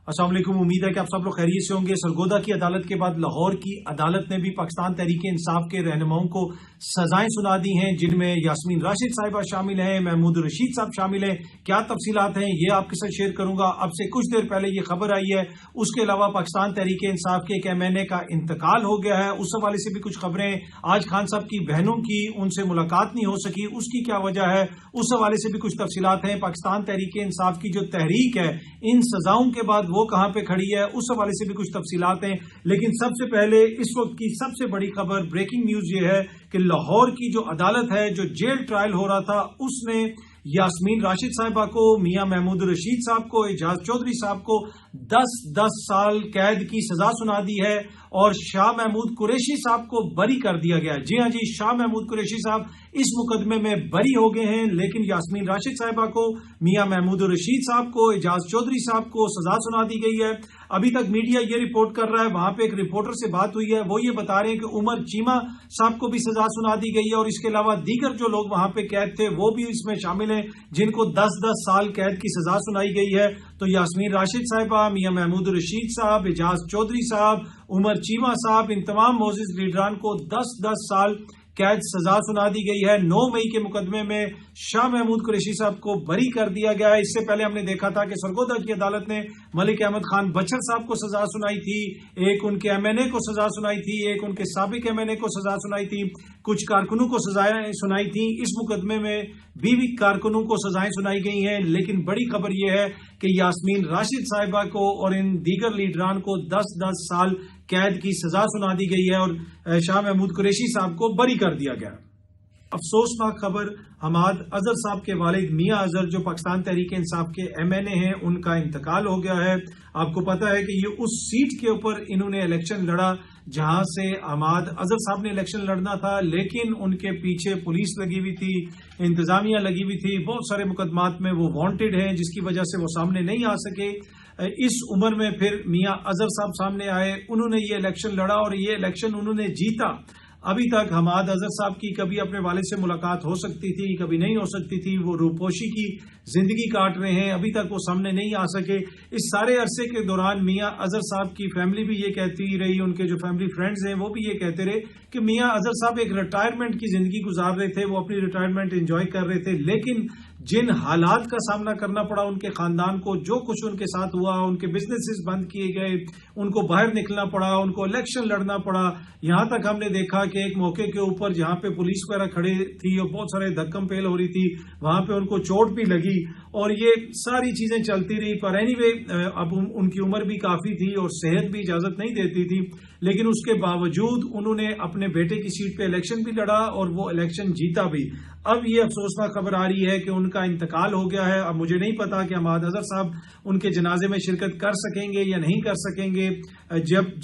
السلام علیکم، امید ہے کہ آپ سب لوگ خیریت سے ہوں گے۔ سرگودا کی عدالت کے بعد لاہور کی عدالت نے بھی پاکستان تحریک انصاف کے رہنماؤں کو سزائیں سنا دی ہیں، جن میں یاسمین راشد صاحبہ شامل ہیں، محمود رشید صاحب شامل ہیں۔ کیا تفصیلات ہیں یہ آپ کے ساتھ شیئر کروں گا۔ اب سے کچھ دیر پہلے یہ خبر آئی ہے، اس کے علاوہ پاکستان تحریک انصاف کے ایک MNA کا انتقال ہو گیا ہے، اس حوالے سے بھی کچھ خبریں۔ آج خان صاحب کی بہنوں کی ان سے ملاقات نہیں ہو سکی، اس کی کیا وجہ ہے، اس حوالے سے بھی کچھ تفصیلات ہیں۔ پاکستان تحریک انصاف کی جو تحریک ہے ان سزاؤں کے بعد وہ کہاں پہ کھڑی ہے، اس حوالے سے بھی کچھ تفصیلات ہیں۔ لیکن سب سے پہلے اس وقت کی سب سے بڑی خبر، بریکنگ نیوز یہ ہے کہ لاہور کی جو عدالت ہے، جو جیل ٹرائل ہو رہا تھا، اس نے یاسمین راشد صاحبہ کو، میاں محمود رشید صاحب کو، اعجاز چودھری صاحب کو 10 سال قید کی سزا سنا دی ہے اور شاہ محمود قریشی صاحب کو بری کر دیا گیا ہے۔ جی ہاں جی، شاہ محمود قریشی صاحب اس مقدمے میں بری ہو گئے ہیں، لیکن یاسمین راشد صاحبہ کو، میاں محمود رشید صاحب کو، اعجاز چودھری صاحب کو سزا سنا دی گئی ہے۔ ابھی تک میڈیا یہ رپورٹ کر رہا ہے، وہاں پہ ایک رپورٹر سے بات ہوئی ہے، وہ یہ بتا رہے ہیں کہ عمر چیمہ صاحب کو بھی سزا سنا دی گئی ہے، اور اس کے علاوہ دیگر جو لوگ وہاں پہ قید تھے وہ بھی اس میں شامل ہیں، جن کو 10 سال قید کی سزا سنائی گئی ہے۔ تو یاسمین راشد صاحبہ، میاں محمود رشید صاحب، اعجاز چودھری صاحب، عمر چیمہ صاحب، ان تمام معزز لیڈران کو 10 سال قید سزا سنا دی گئی ہے۔ 9 مئی کے مقدمے میں شاہ محمود قریشی صاحب کو بری کر دیا گیا ہے۔ اس سے پہلے ہم نے دیکھا تھا کہ سرگودا کی عدالت نے ملک احمد خان بچر صاحب کو سزا سنائی تھی، ایک ان کے MNA کو سزا سنائی تھی، ایک ان کے سابق MNA کو سزا سنائی تھی، کچھ کارکنوں کو سزائیں سنائی تھیں۔ اس مقدمے میں 20 کارکنوں کو سزائیں سنائی گئی ہیں، لیکن بڑی خبر یہ ہے کہ یاسمین راشد صاحبہ کو اور ان دیگر لیڈران کو 10 سال قید کی سزا سنا دی گئی ہے اور شاہ محمود قریشی صاحب کو بری کر دیا گیا۔ افسوسناک خبر، حماد اظہر صاحب کے والد میاں اظہر جو پاکستان تحریک انصاف کے MNA ہیں، ان کا انتقال ہو گیا ہے۔ آپ کو پتا ہے کہ یہ اس سیٹ کے اوپر انہوں نے الیکشن لڑا جہاں سے حماد اظہر صاحب نے الیکشن لڑنا تھا، لیکن ان کے پیچھے پولیس لگی ہوئی تھی، انتظامیہ لگی ہوئی تھی، بہت سارے مقدمات میں وہ وانٹڈ ہیں، جس کی وجہ سے وہ سامنے نہیں آ سکے۔ اس عمر میں پھر میاں اظہر صاحب سامنے آئے، انہوں نے یہ الیکشن لڑا اور یہ الیکشن انہوں نے جیتا۔ ابھی تک حماد اظہر صاحب کی کبھی اپنے والد سے ملاقات ہو سکتی تھی، کبھی نہیں ہو سکتی تھی، وہ روپوشی کی زندگی کاٹ رہے ہیں، ابھی تک وہ سامنے نہیں آ سکے۔ اس سارے عرصے کے دوران میاں اظہر صاحب کی فیملی بھی یہ کہتی رہی، ان کے جو فیملی فرینڈز ہیں وہ بھی یہ کہتے رہے کہ میاں اظہر صاحب ایک ریٹائرمنٹ کی زندگی گزار رہے تھے، وہ اپنی ریٹائرمنٹ انجوائے کر رہے تھے، لیکن جن حالات کا سامنا کرنا پڑا ان کے خاندان کو، جو کچھ ان کے ساتھ ہوا، ان کے بزنسز بند کیے گئے، ان کو باہر نکلنا پڑا، ان کو الیکشن لڑنا پڑا، یہاں تک ہم نے دیکھا کہ ایک موقع کے اوپر جہاں پہ پولیس وغیرہ کھڑے تھی اور بہت سارے دھکم پیل ہو رہی تھی، وہاں پہ ان کو چوٹ بھی لگی اور یہ ساری چیزیں چلتی رہی۔ پر اینی وے اب ان کی عمر بھی کافی تھی اور صحت بھی اجازت نہیں دیتی تھی، لیکن اس کے باوجود انہوں نے اپنے بیٹے کی سیٹ پہ الیکشن بھی لڑا اور وہ الیکشن جیتا بھی۔ اب یہ افسوسناک خبر آ رہی ہے کہ ان کا انتقال ہو گیا ہے۔ اب مجھے نہیں پتا کہ حماد اظہر صاحب ان کے جنازے میں شرکت کر سکیں گے یا نہیں کر سکیں گے۔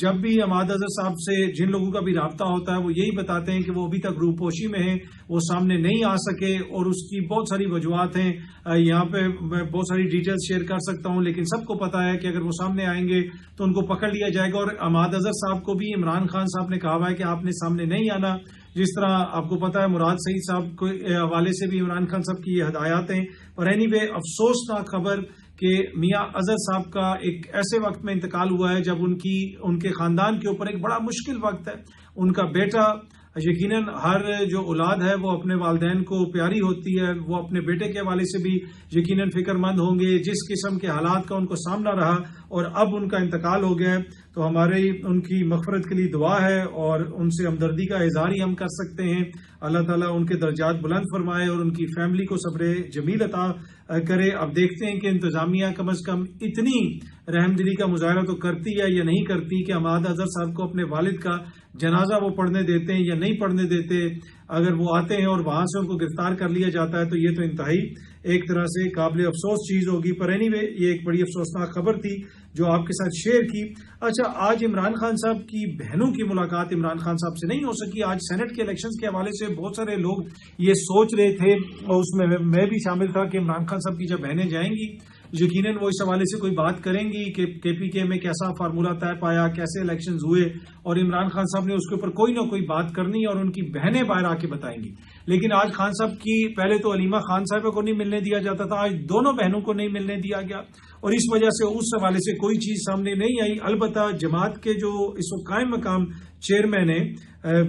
جب بھی حماد اظہر صاحب سے جن لوگوں کا بھی رابطہ ہوتا ہے وہ یہی بتاتے ہیں کہ وہ ابھی تک روپوشی میں ہیں، وہ سامنے نہیں آ سکے اور اس کی بہت ساری وجوہات ہیں۔ یہاں پہ میں بہت ساری ڈیٹیلز شیئر کر سکتا ہوں، لیکن سب کو پتا ہے کہ اگر وہ سامنے آئیں گے تو ان کو پکڑ لیا جائے گا، اور حماد اظہر صاحب کو بھی عمران خان صاحب نے کہا ہوا ہے کہ آپ نے سامنے نہیں آنا۔ جس طرح آپ کو پتا ہے مراد سعید صاحب کے حوالے سے بھی عمران خان صاحب کی یہ ہدایات ہیں۔ اور اینی وے افسوسناک خبر کہ میاں اظہر صاحب کا ایک ایسے وقت میں انتقال ہوا ہے جب ان کے خاندان کے اوپر ایک بڑا مشکل وقت ہے۔ ان کا بیٹا، یقیناً ہر جو اولاد ہے وہ اپنے والدین کو پیاری ہوتی ہے، وہ اپنے بیٹے کے حوالے سے بھی یقیناً فکر مند ہوں گے، جس قسم کے حالات کا ان کو سامنا رہا اور اب ان کا انتقال ہو گیا ہے، تو ہماری ان کی مغفرت کے لیے دعا ہے اور ان سے ہمدردی کا اظہار ہی ہم کر سکتے ہیں۔ اللہ تعالیٰ ان کے درجات بلند فرمائے اور ان کی فیملی کو صبر جمیل عطا کرے۔ اب دیکھتے ہیں کہ انتظامیہ کم از کم اتنی رحم دلی کا مظاہرہ تو کرتی ہے یا نہیں کرتی کہ حماد اظہر صاحب کو اپنے والد کا جنازہ وہ پڑھنے دیتے ہیں یا نہیں پڑھنے دیتے۔ اگر وہ آتے ہیں اور وہاں سے ان کو گرفتار کر لیا جاتا ہے تو یہ تو انتہائی ایک طرح سے قابل افسوس چیز ہوگی۔ پر اینی وے یہ ایک بڑی افسوسناک خبر تھی جو آپ کے ساتھ شیئر کی۔ اچھا، آج عمران خان صاحب کی بہنوں کی ملاقات عمران خان صاحب سے نہیں ہو سکی۔ آج سینٹ کے الیکشنز کے حوالے سے بہت سارے لوگ یہ سوچ رہے تھے اور اس میں بھی شامل تھا کہ عمران خان صاحب کی جب بہنیں جائیں گی یقیناً وہ اس حوالے سے کوئی بات کریں گی کہ کے پی کے میں کیسا فارمولہ طے پایا, کیسے الیکشنز ہوئے, اور عمران خان صاحب نے اس کے اوپر کوئی نہ کوئی بات کرنی اور ان کی بہنیں باہر آ کے بتائیں گی. لیکن آج خان صاحب کی, پہلے تو علیمہ خان صاحبہ کو نہیں ملنے دیا جاتا تھا, آج دونوں بہنوں کو نہیں ملنے دیا گیا, اور اس وجہ سے اس حوالے سے کوئی چیز سامنے نہیں آئی. البتہ جماعت کے جو اس وقت قائم مقام چیئرمین ہیں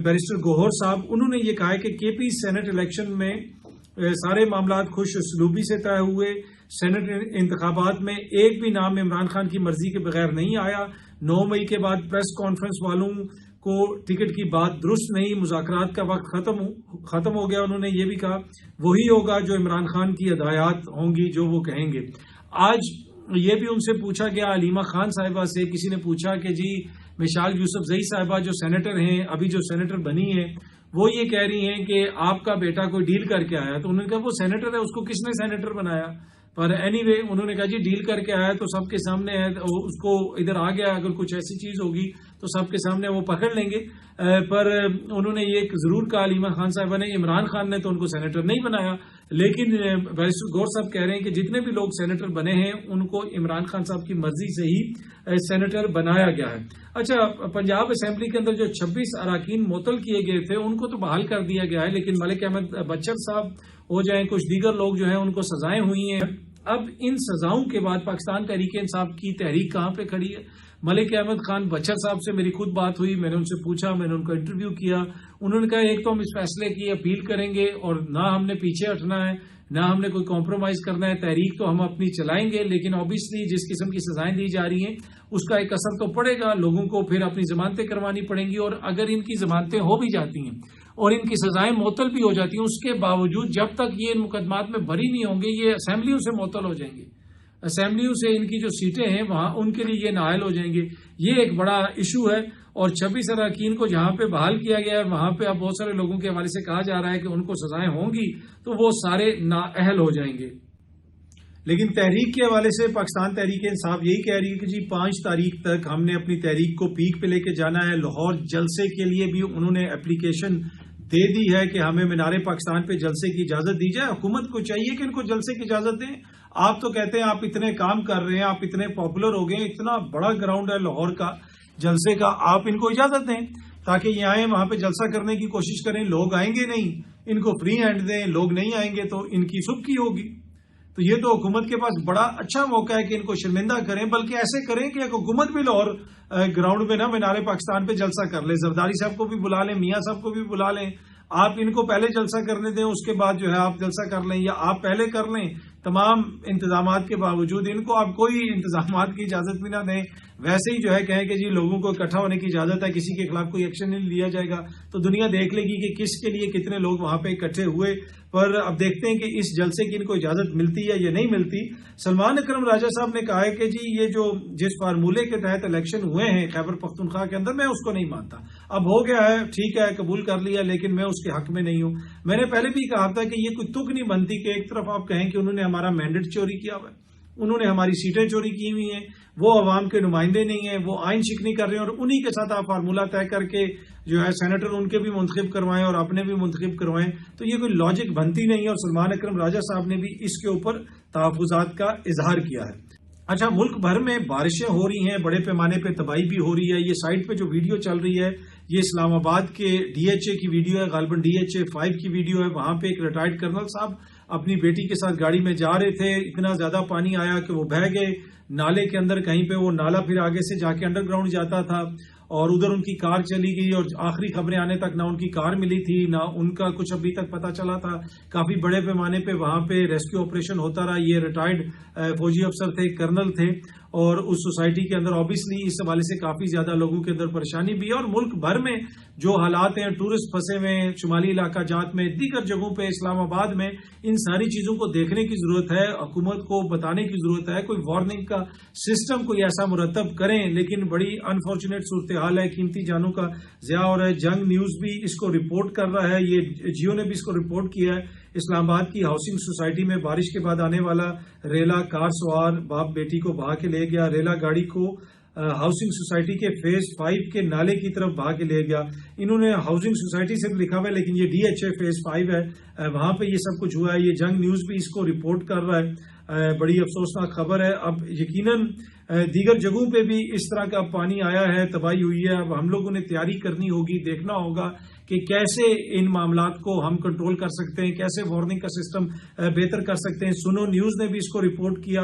بیرسٹر گوہر صاحب, انہوں نے یہ کہا ہے کہ کے پی سینٹ الیکشن میں سارے معاملات خوش اسلوبی سے طے ہوئے. سینٹ انتخابات میں ایک بھی نام عمران خان کی مرضی کے بغیر نہیں آیا. 9 مئی کے بعد پریس کانفرنس والوں کو ٹکٹ کی بات درست نہیں, مذاکرات کا وقت ختم ہو گیا. انہوں نے یہ بھی کہا وہی ہوگا جو عمران خان کی ہدایات ہوں گی جو وہ کہیں گے. آج یہ بھی ان سے پوچھا گیا, علیمہ خان صاحبہ سے کسی نے پوچھا کہ جی مشال یوسف زئی صاحبہ جو سینیٹر ہیں, ابھی جو سینیٹر بنی ہے, وہ یہ کہہ رہی ہیں کہ آپ کا بیٹا کوئی ڈیل کر کے آیا. تو انہوں نے کہا وہ سینیٹر ہے, اس کو کس نے سینیٹر بنایا؟ پر اینی وے انہوں نے کہا جی ڈیل کر کے آیا تو سب کے سامنے ہے, اس کو ادھر آ گیا, اگر کچھ ایسی چیز ہوگی تو سب کے سامنے وہ پکڑ لیں گے. پر انہوں نے یہ ضرور کہا علیمہ خان صاحبہ نے, عمران خان نے تو ان کو سینیٹر نہیں بنایا, لیکن بیرسٹر گور صاحب کہہ رہے ہیں کہ جتنے بھی لوگ سینیٹر بنے ہیں ان کو عمران خان صاحب کی مرضی سے ہی سینیٹر بنایا گیا ہے. اچھا, پنجاب اسمبلی کے اندر جو 26 اراکین معطل کیے گئے تھے ان کو تو بحال کر دیا گیا ہے, لیکن ملک احمد بچر صاحب ہو جائیں, کچھ دیگر لوگ جو ہیں ان کو سزائیں ہوئی ہیں. اب ان سزاؤں کے بعد پاکستان تحریک انصاف کی تحریک کہاں پہ کھڑی ہے؟ ملک احمد خان بچر صاحب سے میری خود بات ہوئی, میں نے ان سے پوچھا, میں نے ان کو انٹرویو کیا. انہوں نے کہا ایک تو ہم اس فیصلے کی اپیل کریں گے اور نہ ہم نے پیچھے ہٹنا ہے, نہ ہم نے کوئی کمپرومائز کرنا ہے. تحریک تو ہم اپنی چلائیں گے, لیکن اوبیسلی جس قسم کی سزائیں دی جا رہی ہیں اس کا ایک اثر تو پڑے گا. لوگوں کو پھر اپنی ضمانتیں کروانی پڑیں گی, اور اگر ان کی ضمانتیں ہو بھی جاتی ہیں اور ان کی سزائیں معطل بھی ہو جاتی ہیں, اس کے باوجود جب تک یہ ان مقدمات میں بری نہیں ہوں گے یہ اسمبلیوں سے معطل ہو جائیں گے. اسمبلیوں سے ان کی جو سیٹیں ہیں وہاں ان کے لیے یہ نااہل ہو جائیں گے. یہ ایک بڑا ایشو ہے, اور 26 اراکین کو جہاں پہ بحال کیا گیا ہے وہاں پہ اب بہت سارے لوگوں کے حوالے سے کہا جا رہا ہے کہ ان کو سزائیں ہوں گی تو وہ سارے نااہل ہو جائیں گے. لیکن تحریک کے حوالے سے پاکستان تحریک انصاف یہی کہہ رہی ہے کہ جی 5 تاریخ تک ہم نے اپنی تحریک کو پیک پہ لے کے جانا ہے. لاہور جلسے کے لیے بھی انہوں نے اپلیکیشن دے دی ہے کہ ہمیں مینار پاکستان پہ جلسے کی اجازت دی جائے. حکومت کو چاہیے کہ ان کو جلسے کی اجازت دیں. آپ تو کہتے ہیں آپ اتنے کام کر رہے ہیں, آپ اتنے پاپولر ہو گئے, اتنا بڑا گراؤنڈ ہے لاہور کا جلسے کا, آپ ان کو اجازت دیں تاکہ یہ آئیں, وہاں پہ جلسہ کرنے کی کوشش کریں. لوگ آئیں گے نہیں, ان کو فری ہینڈ دیں, لوگ نہیں آئیں گے تو ان کی سب کی ہوگی. تو یہ تو حکومت کے پاس بڑا اچھا موقع ہے کہ ان کو شرمندہ کریں, بلکہ ایسے کریں کہ حکومت بھی لاہور گراؤنڈ میں نہ مینار پاکستان پہ جلسہ کر لے. زرداری صاحب کو بھی بلا لیں, میاں صاحب کو بھی بلا لیں, آپ ان کو پہلے جلسہ کرنے دیں, اس کے بعد جو ہے آپ جلسہ کر لیں, یا آپ پہلے کر لیں. تمام انتظامات کے باوجود ان کو آپ کوئی انتظامات کی اجازت بھی نہ دیں, ویسے ہی جو ہے کہیں کہ جی لوگوں کو اکٹھا ہونے کی اجازت ہے, کسی کے خلاف کوئی ایکشن نہیں لیا جائے گا, تو دنیا دیکھ لے گی کہ کس کے لیے کتنے لوگ وہاں پہ اکٹھے ہوئے. پر اب دیکھتے ہیں کہ اس جلسے کی ان کو اجازت ملتی ہے یا نہیں ملتی. سلمان اکرم راجہ صاحب نے کہا ہے کہ جی یہ جو جس فارمولے کے تحت الیکشن ہوئے ہیں خیبر پختونخوا کے اندر, میں اس کو نہیں مانتا. اب ہو گیا ہے, ٹھیک ہے, قبول کر لیا, لیکن میں اس کے حق میں نہیں ہوں. میں نے پہلے بھی کہا تھا کہ یہ کوئی تک نہیں بنتی کہ ایک طرف آپ کہیں کہ انہوں نے ہمارا مینڈیٹ چوری کیا ہوا ہے, انہوں نے ہماری سیٹیں چوری کی ہوئی ہیں, وہ عوام کے نمائندے نہیں ہیں, وہ آئین شکنی کر رہے ہیں, اور انہی کے ساتھ آپ فارمولہ طے کر کے جو ہے سینیٹر ان کے بھی منتخب کروائیں اور اپنے بھی منتخب کروائیں. تو یہ کوئی لاجک بنتی نہیں ہے, اور سلمان اکرم راجہ صاحب نے بھی اس کے اوپر تحفظات کا اظہار کیا ہے. اچھا, ملک بھر میں بارشیں ہو رہی ہیں, بڑے پیمانے پہ تباہی بھی ہو رہی ہے. یہ سائٹ پہ جو ویڈیو چل رہی ہے یہ اسلام آباد کے ڈی ایچ اے کی ویڈیو ہے, غالباً ڈی ایچ اے 5 کی ویڈیو ہے. وہاں پہ ایک ریٹائرڈ کرنل صاحب اپنی بیٹی کے ساتھ گاڑی میں جا رہے تھے, اتنا زیادہ پانی آیا کہ وہ بہہ گئے نالے کے اندر. کہیں پہ وہ نالا پھر آگے سے جا کے انڈر گراؤنڈ جاتا تھا, اور ادھر ان کی کار چلی گئی, اور آخری خبریں آنے تک نہ ان کی کار ملی تھی نہ ان کا کچھ ابھی تک پتا چلا تھا. کافی بڑے پیمانے پہ وہاں پہ ریسکیو آپریشن ہوتا رہا. یہ ریٹائرڈ فوجی افسر تھے, کرنل تھے, اور اس سوسائٹی کے اندر آبویسلی اس حوالے سے کافی زیادہ لوگوں کے اندر پریشانی بھی ہے. اور ملک بھر میں جو حالات ہیں, ٹورسٹ پھنسے ہوئے ہیں شمالی علاقہ جات میں, دیگر جگہوں پہ, اسلام آباد میں, ان ساری چیزوں کو دیکھنے کی ضرورت ہے, حکومت کو بتانے کی ضرورت ہے, کوئی وارننگ کا سسٹم کوئی ایسا مرتب کریں. لیکن بڑی انفارچونیٹ صورتحال ہے, قیمتی جانوں کا ضیاع ہو رہا ہے. جنگ نیوز بھی اس کو رپورٹ کر رہا ہے, یہ جیو نے بھی اس کو رپورٹ کیا ہے. اسلام آباد کی ہاؤسنگ سوسائٹی میں بارش کے بعد آنے والا ریلا کار سوار باپ بیٹی کو بہا کے لے گیا. ریلا گاڑی کو ہاؤسنگ سوسائٹی کے فیز 5 کے نالے کی طرف بہا کے لے گیا. انہوں نے ہاؤسنگ سوسائٹی سے لکھا ہوا ہے, لیکن یہ ڈی ایچ اے فیز 5 ہے, وہاں پہ یہ سب کچھ ہوا ہے. یہ جنگ نیوز بھی اس کو رپورٹ کر رہا ہے. بڑی افسوسناک خبر ہے. اب یقیناً دیگر جگہوں پہ بھی اس طرح کا پانی آیا ہے, تباہی ہوئی ہے. اب ہم لوگوں نے تیاری کرنی ہوگی, دیکھنا ہوگا کہ کیسے ان معاملات کو ہم کنٹرول کر سکتے ہیں, کیسے وارننگ کا سسٹم بہتر کر سکتے ہیں. سنو نیوز نے بھی اس کو رپورٹ کیا,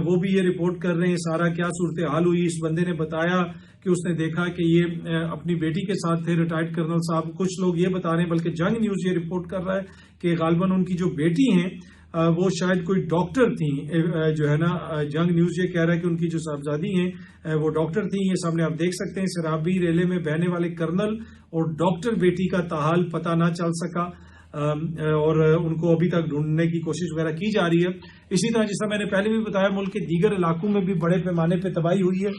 وہ بھی یہ رپورٹ کر رہے ہیں سارا کیا صورتحال ہوئی. اس بندے نے بتایا کہ اس نے دیکھا کہ یہ اپنی بیٹی کے ساتھ تھے, ریٹائرڈ کرنل صاحب. کچھ لوگ یہ بتا رہے ہیں, بلکہ جنگ نیوز یہ رپورٹ کر رہا ہے کہ غالباً ان کی جو بیٹی ہیں وہ شاید کوئی ڈاکٹر تھیں, جو ہے نا. جنگ نیوز یہ کہہ رہا ہے کہ ان کی جو صاحبزادی ہیں وہ ڈاکٹر تھیں. یہ سامنے آپ دیکھ سکتے ہیں, سرابی ریلے میں بہنے والے کرنل اور ڈاکٹر بیٹی کا تاحال پتہ نہ چل سکا, اور ان کو ابھی تک ڈھونڈنے کی کوشش وغیرہ کی جا رہی ہے. اسی طرح جیسا میں نے پہلے بھی بتایا, ملک کے دیگر علاقوں میں بھی بڑے پیمانے پہ تباہی ہوئی ہے.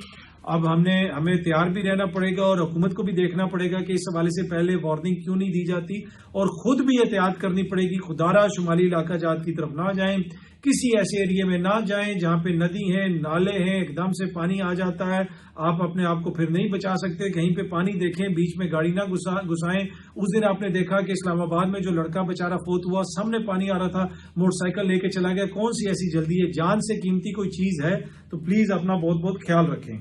اب ہمیں تیار بھی رہنا پڑے گا اور حکومت کو بھی دیکھنا پڑے گا کہ اس حوالے سے پہلے وارننگ کیوں نہیں دی جاتی, اور خود بھی احتیاط کرنی پڑے گی. خدارہ شمالی علاقہ جات کی طرف نہ جائیں, کسی ایسے ایریے میں نہ جائیں جہاں پہ ندی ہیں, نالے ہیں, ایک دم سے پانی آ جاتا ہے, آپ اپنے آپ کو پھر نہیں بچا سکتے. کہیں پہ پانی دیکھیں, بیچ میں گاڑی نہ گھسائیں. اس دن آپ نے دیکھا کہ اسلام آباد میں جو لڑکا بیچارہ فوت ہوا, سامنے پانی آ رہا تھا, موٹر سائیکل لے کے چلا گیا. کون سی ایسی جلدی ہے؟ جان سے قیمتی کوئی چیز ہے تو پلیز اپنا بہت بہت خیال رکھیں.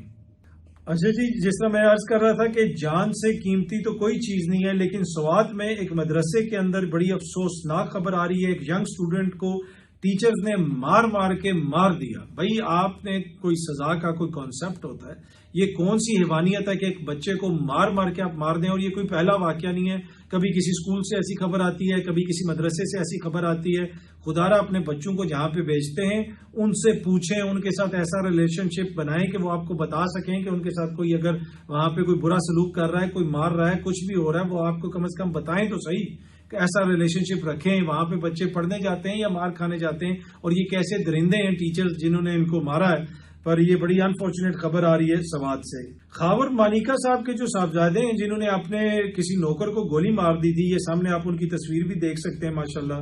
اچھا جی, جس طرح میں عرض کر رہا تھا کہ جان سے قیمتی تو کوئی چیز نہیں ہے, لیکن سوات میں ایک مدرسے کے اندر بڑی افسوسناک خبر آ رہی ہے. ایک ینگ اسٹوڈنٹ کو ٹیچرز نے مار کے مار دیا. بھائی آپ نے کوئی سزا کا کوئی کانسیپٹ ہوتا ہے؟ یہ کون سی حیوانیت ہے کہ ایک بچے کو مار کے آپ مار دیں؟ اور یہ کوئی پہلا واقعہ نہیں ہے, کبھی کسی اسکول سے ایسی خبر آتی ہے, کبھی کسی مدرسے سے ایسی خبر آتی ہے. خدارہ اپنے بچوں کو جہاں پہ بھیجتے ہیں ان سے پوچھیں, ان کے ساتھ ایسا ریلیشن شپ بنائیں کہ وہ آپ کو بتا سکیں کہ ان کے ساتھ کوئی اگر وہاں پہ کوئی برا سلوک کر رہا ہے, کوئی مار رہا ہے, کچھ بھی ہو رہا ہے, وہ آپ کو کم از کم بتائیں تو صحیح. ایسا ریلیشن شپ رکھیں. وہاں پہ بچے پڑھنے جاتے ہیں یا مار کھانے جاتے ہیں, اور یہ کیسے درندے ہیں ٹیچرز جنہوں نے ان کو مارا ہے. پر یہ بڑی انفارچونیٹ خبر آ رہی ہے سوات سے. خاور مانیکا صاحب کے جو صاحبزادے ہیں جنہوں نے اپنے کسی نوکر کو گولی مار دی تھی, یہ سامنے آپ ان کی تصویر بھی دیکھ سکتے ہیں. ماشاءاللہ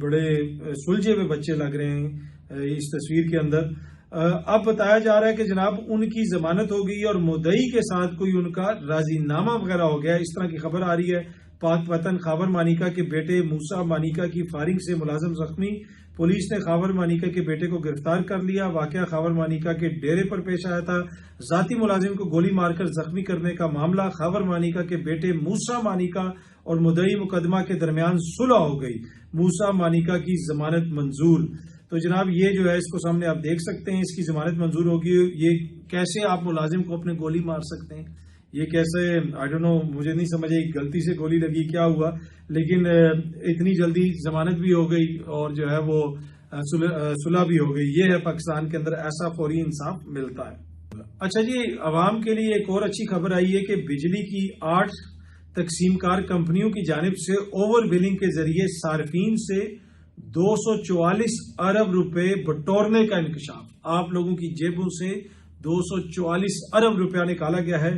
بڑے سلجھے ہوئے بچے لگ رہے ہیں اس تصویر کے اندر. اب بتایا جا رہا ہے کہ جناب ان کی ضمانت ہو گئی اور مدعی کے ساتھ کوئی ان کا راضی نامہ وغیرہ ہو گیا. اس طرح کی خبر آ رہی ہے. پاک وطن خاور مانیکا کے بیٹے موسیٰ مانیکا کی فائرنگ سے ملازم زخمی. پولیس نے خاور مانیکا کے بیٹے کو گرفتار کر لیا. واقعہ خاور مانیکا کے ڈیرے پر پیش آیا تھا. ذاتی ملازم کو گولی مار کر زخمی کرنے کا معاملہ. خاور مانیکا کے بیٹے موسیٰ مانیکا اور مدعی مقدمہ کے درمیان صلح ہو گئی. موسیٰ مانیکا کی ضمانت منظور. تو جناب یہ جو ہے اس کو سامنے آپ دیکھ سکتے ہیں, اس کی ضمانت منظور ہوگی. یہ کیسے آپ ملازم کو اپنے گولی مار سکتے ہیں؟ یہ کیسے, آئی ڈونٹ نو, مجھے نہیں سمجھ آئی غلطی سے گولی لگی کیا ہوا, لیکن اتنی جلدی ضمانت بھی ہو گئی اور جو ہے وہ صلح بھی ہو گئی. یہ ہے پاکستان کے اندر ایسا فوری انصاف ملتا ہے. اچھا جی, عوام کے لیے ایک اور اچھی خبر آئی ہے کہ بجلی کی 8 تقسیم کار کمپنیوں کی جانب سے اوور بلنگ کے ذریعے صارفین سے 244 ارب روپے بٹورنے کا انکشاف. آپ لوگوں کی جیبوں سے 244 ارب روپیہ نکالا گیا ہے.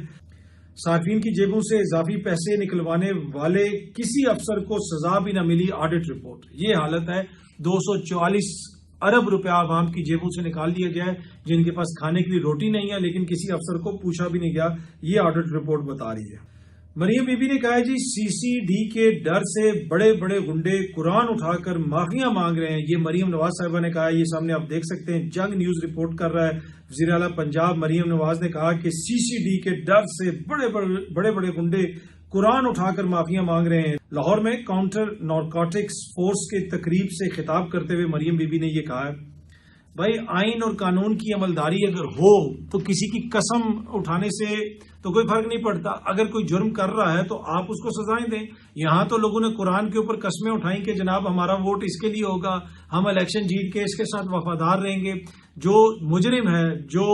صارفین کی جیبوں سے اضافی پیسے نکلوانے والے کسی افسر کو سزا بھی نہ ملی. آڈٹ رپورٹ یہ حالت ہے. 244 ارب روپیہ عوام کی جیبوں سے نکال دیا گیا ہے, جن کے پاس کھانے کے لیے روٹی نہیں ہے, لیکن کسی افسر کو پوچھا بھی نہیں گیا. یہ آڈٹ رپورٹ بتا رہی ہے. مریم بی بی نے کہا ہے جی سی سی ڈی کے ڈر سے بڑے بڑے گنڈے قرآن اٹھا کر معافیاں مانگ رہے ہیں. یہ مریم نواز صاحبہ نے کہا ہے. یہ سامنے آپ دیکھ سکتے ہیں, جنگ نیوز رپورٹ کر رہا ہے. وزیر اعلیٰ پنجاب مریم نواز نے کہا کہ سی سی ڈی کے ڈر سے بڑے بڑے گنڈے قرآن اٹھا کر معافیاں مانگ رہے ہیں. لاہور میں کاؤنٹر نارکوٹکس فورس کے تقریب سے خطاب کرتے ہوئے مریم بی بی نے یہ کہا ہے, بھائی آئین اور قانون کی عملداری اگر ہو تو کسی کی قسم اٹھانے سے تو کوئی فرق نہیں پڑتا. اگر کوئی جرم کر رہا ہے تو آپ اس کو سزائیں دیں. یہاں تو لوگوں نے قرآن کے اوپر قسمیں اٹھائیں کہ جناب ہمارا ووٹ اس کے لیے ہوگا, ہم الیکشن جیت کے اس کے ساتھ وفادار رہیں گے. جو مجرم ہے, جو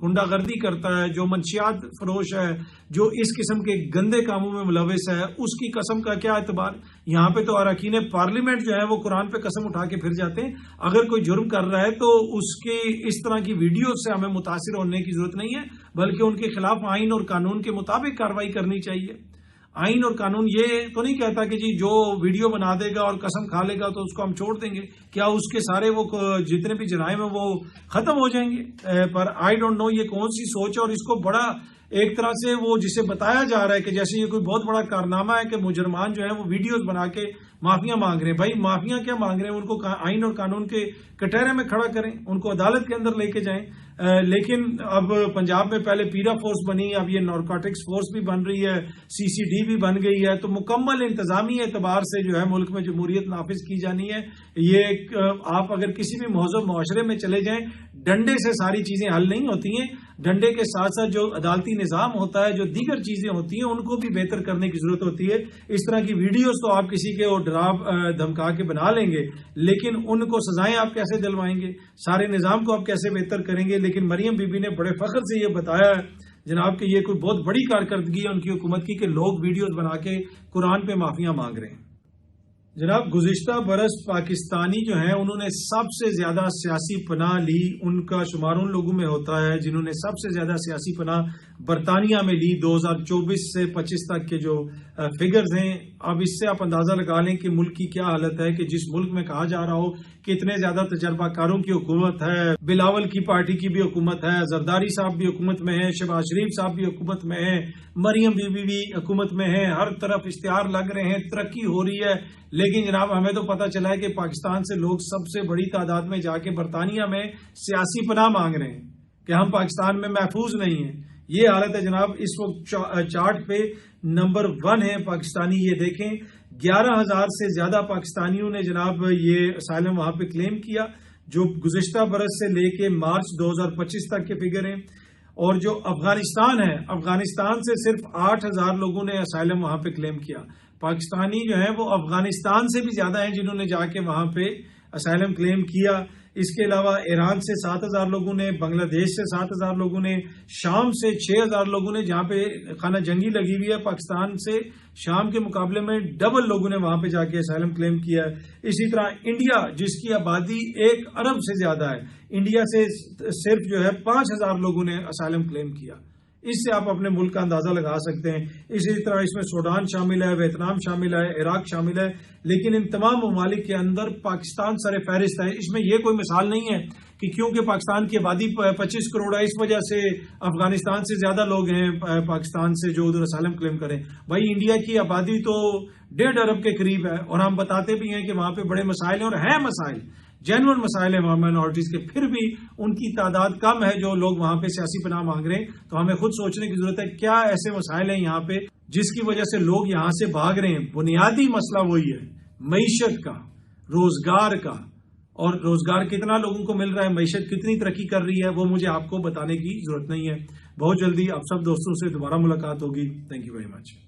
گنڈا گردی کرتا ہے, جو منشیات فروش ہے, جو اس قسم کے گندے کاموں میں ملوث ہے, اس کی قسم کا کیا اعتبار. یہاں پہ تو اراکین پارلیمنٹ جو ہے وہ قرآن پہ قسم اٹھا کے پھر جاتے ہیں. اگر کوئی جرم کر رہا ہے تو اس کے اس طرح کی ویڈیو سے ہمیں متاثر ہونے کی ضرورت نہیں ہے, بلکہ ان کے خلاف آئین اور قانون کے مطابق کارروائی کرنی چاہیے. آئین اور قانون یہ تو نہیں کہتا کہ جی جو ویڈیو بنا دے گا اور قسم کھا لے گا تو اس کو ہم چھوڑ دیں گے. کیا اس کے سارے وہ جتنے بھی جرائم ہیں وہ ختم ہو جائیں گے؟ پر آئی ڈونٹ نو یہ کون سی سوچ ہے, اور اس کو بڑا ایک طرح سے وہ جسے بتایا جا رہا ہے کہ جیسے یہ کوئی بہت بڑا کارنامہ ہے کہ مجرمان جو ہیں وہ ویڈیوز بنا کے معافیاں مانگ رہے ہیں. بھائی معافیاں کیا مانگ رہے ہیں؟ ان کو آئین اور قانون کے کٹہرے میں کھڑا کریں, ان کو عدالت کے اندر لے کے جائیں. لیکن اب پنجاب میں پہلے پیرا فورس بنی, اب یہ نارکوٹکس فورس بھی بن رہی ہے, CCD بھی بن گئی ہے. تو مکمل انتظامی اعتبار سے جو ہے ملک میں جمہوریت نافذ کی جانی ہے. یہ آپ اگر کسی بھی موضوع معاشرے میں چلے جائیں, ڈنڈے سے ساری چیزیں حل نہیں ہوتی ہیں. ڈنڈے کے ساتھ ساتھ جو عدالتی نظام ہوتا ہے, جو دیگر چیزیں ہوتی ہیں, ان کو بھی بہتر کرنے کی ضرورت ہوتی ہے. اس طرح کی ویڈیوز تو آپ کسی کے ڈرا دھمکا کے بنا لیں گے, لیکن ان کو سزائیں آپ کیسے دلوائیں گے؟ سارے نظام کو آپ کیسے بہتر کریں گے؟ لیکن مریم بی بی نے بڑے فخر سے یہ بتایا ہے جناب کہ یہ کوئی بہت بڑی کارکردگی ہے ان کی حکومت کی کہ لوگ ویڈیوز بنا کے قرآن پہ معافیاں مانگ رہے ہیں. جناب گزشتہ برس پاکستانی جو ہیں انہوں نے سب سے زیادہ سیاسی پناہ لی. ان کا شمار ان لوگوں میں ہوتا ہے جنہوں نے سب سے زیادہ سیاسی پناہ برطانیہ میں لی. 2024 سے 25 تک کے جو فگرز ہیں, اب اس سے آپ اندازہ لگا لیں کہ ملک کی کیا حالت ہے. کہ جس ملک میں کہا جا رہا ہو کہ اتنے زیادہ تجربہ کاروں کی حکومت ہے, بلاول کی پارٹی کی بھی حکومت ہے, زرداری صاحب بھی حکومت میں ہیں, شہباز شریف صاحب بھی حکومت میں ہیں, مریم بی بی بھی حکومت میں ہیں, ہر طرف اشتہار لگ رہے ہیں, ترقی ہو رہی ہے. لیکن جناب ہمیں تو پتہ چلا ہے کہ پاکستان سے لوگ سب سے بڑی تعداد میں جا کے برطانیہ میں سیاسی پناہ مانگ رہے ہیں کہ ہم پاکستان میں محفوظ نہیں ہیں. یہ حالت ہے جناب. اس وقت چارٹ پہ نمبر 1 ہے پاکستانی. یہ دیکھیں 11,000 سے زیادہ پاکستانیوں نے جناب یہ اسائلم وہاں پہ کلیم کیا, جو گزشتہ برس سے لے کے مارچ 2025 تک کے فگر ہیں. اور جو افغانستان ہے, افغانستان سے صرف 8,000 لوگوں نے اسائلم وہاں پہ کلیم کیا. پاکستانی جو ہیں وہ افغانستان سے بھی زیادہ ہیں جنہوں نے جا کے وہاں پہ اسائلم کلیم کیا. اس کے علاوہ ایران سے 7,000 لوگوں نے, بنگلہ دیش سے 7,000 لوگوں نے, شام سے 6,000 لوگوں نے, جہاں پہ خانہ جنگی لگی ہوئی ہے پاکستان سے شام کے مقابلے میں ڈبل لوگوں نے وہاں پہ جا کے اسائلم کلیم کیا ہے. اسی طرح انڈیا جس کی آبادی 1 ارب سے زیادہ ہے, انڈیا سے صرف جو ہے 5,000 لوگوں نے اسائلم کلیم کیا. اس سے آپ اپنے ملک کا اندازہ لگا سکتے ہیں. اسی طرح اس میں سوڈان شامل ہے, ویتنام شامل ہے, عراق شامل ہے. لیکن ان تمام ممالک کے اندر پاکستان سر فہرست ہے. اس میں یہ کوئی مثال نہیں ہے کہ کیونکہ پاکستان کی آبادی 25 کروڑ ہے اس وجہ سے افغانستان سے زیادہ لوگ ہیں پاکستان سے جو ادھر اسائلم کلیم کریں. بھائی انڈیا کی آبادی تو 1.5 ارب کے قریب ہے, اور ہم بتاتے بھی ہیں کہ وہاں پہ بڑے مسائل ہیں, اور ہیں مسائل, جینوئن مسائل ہیں وہاں مائنورٹیز کے, پھر بھی ان کی تعداد کم ہے جو لوگ وہاں پہ سیاسی پناہ مانگ رہے ہیں. تو ہمیں خود سوچنے کی ضرورت ہے کیا ایسے مسائل ہیں یہاں پہ جس کی وجہ سے لوگ یہاں سے بھاگ رہے ہیں. بنیادی مسئلہ وہی ہے معیشت کا, روزگار کا, اور روزگار کتنا لوگوں کو مل رہا ہے, معیشت کتنی ترقی کر رہی ہے, وہ مجھے آپ کو بتانے کی ضرورت نہیں ہے. بہت جلدی آپ سب دوستوں سے دوبارہ ملاقات ہوگی. Thank you very much.